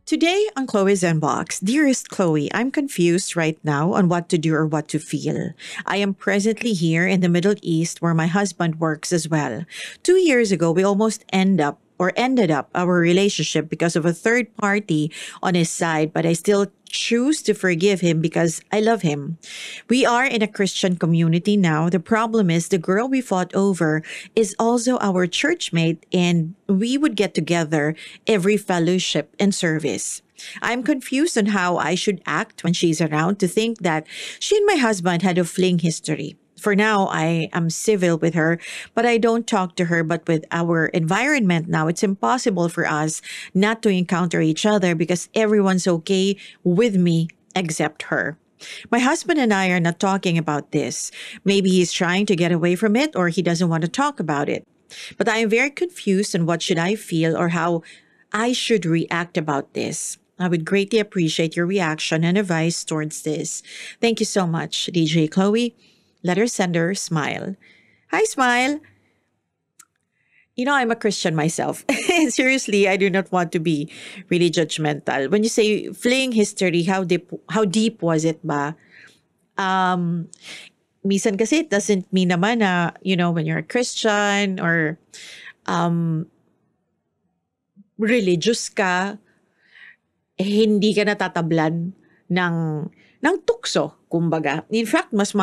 Today on Chloe's Unbox, dearest Chloe, I'm confused right now on what to do or what to feel. I am presently here in the Middle East where my husband works as well. 2 years ago, we almost ended up our relationship because of a third party on his side, but I still choose to forgive him because I love him. We are in a Christian community now. The problem is the girl we fought over is also our church mate, and we would get together every fellowship and service. I'm confused on how I should act when she's around to think that she and my husband had a fling history. For now, I am civil with her, but I don't talk to her. But with our environment now, it's impossible for us not to encounter each other because everyone's okay with me except her. My husband and I are not talking about this. Maybe he's trying to get away from it or he doesn't want to talk about it. But I am very confused on what should I feel or how I should react about this. I would greatly appreciate your reaction and advice towards this. Thank you so much, DJ Chloe. Letter sender, Smile. Hi, Smile. I'm a Christian myself. Seriously, I do not want to be really judgmental. When you say fleeing history, how deep was it ba? Minsan kasi it doesn't mean naman na, when you're a Christian or religious ka, hindi ka natatablan ng tukso, kumbaga. In fact, mas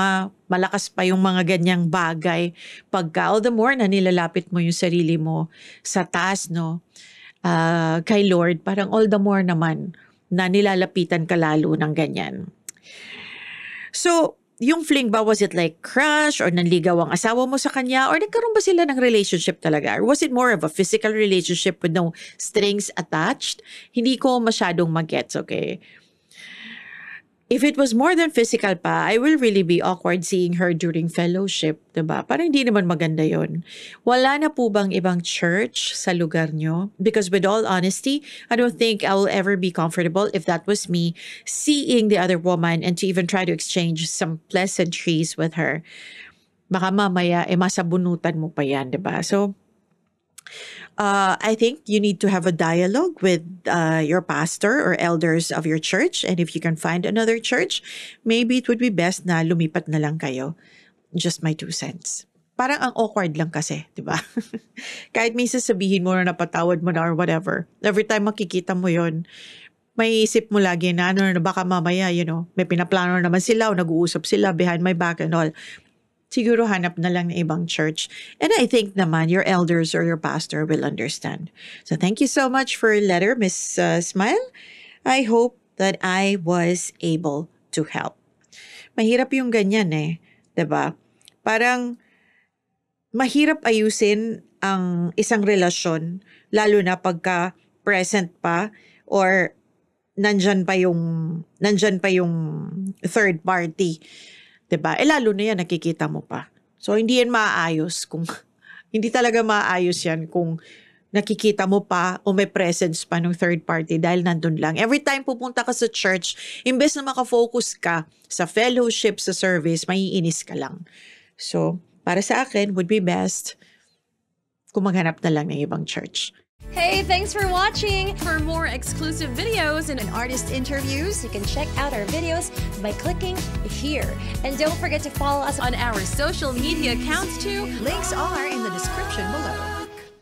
malakas pa yung mga ganyang bagay pagka all the more na nilalapit mo yung sarili mo sa taas, no? Kay Lord, parang all the more naman na nilalapitan ka lalo ng ganyan. So, yung fling ba, was it like crush or nanligaw ang asawa mo sa kanya or nagkaroon ba sila ng relationship talaga? Or was it more of a physical relationship with no strings attached? Hindi ko masyadong magets, okay? If it was more than physical pa, I will really be awkward seeing her during fellowship, diba? Parang hindi naman maganda yon. Wala na po bang ibang church sa lugar nyo? Because with all honesty, I don't think I will ever be comfortable if that was me seeing the other woman and to even try to exchange some pleasantries with her. Baka mamaya, masabunutan mo pa yan, diba? So, I think you need to have a dialogue with your pastor or elders of your church. And if you can find another church, maybe it would be best na lumipat na lang kayo. Just my 2 cents. Parang ang awkward lang kasi, di ba? Kahit minsan sabihin mo na napatawad mo na or whatever. Every time makikita mo yon, may isip mo lagi na na baka mamaya, may pinaplano naman sila o nag-uusap sila behind my back and all. Siguro hanap na lang ng ibang church. And I think naman your elders or your pastor will understand. So thank you so much for your letter, Miss Smile. I hope that I was able to help. Mahirap yung ganyan diba? Parang mahirap ayusin ang isang relasyon lalo na pagka present pa or nandyan pa yung third party. Diba? Lalo na yan, nakikita mo pa. So, hindi yan maaayos hindi talaga maaayos yan kung nakikita mo pa o may presence pa ng third party dahil nandun lang. Every time pupunta ka sa church, imbes na makafocus ka sa fellowship, sa service, maiinis ka lang. So, para sa akin, would be best kung maghanap na lang ng ibang church. Hey, thanks for watching! For more exclusive videos and Artist interviews, you can check out our videos by clicking here. And don't forget to follow us on our social media accounts too. Links are in the description below.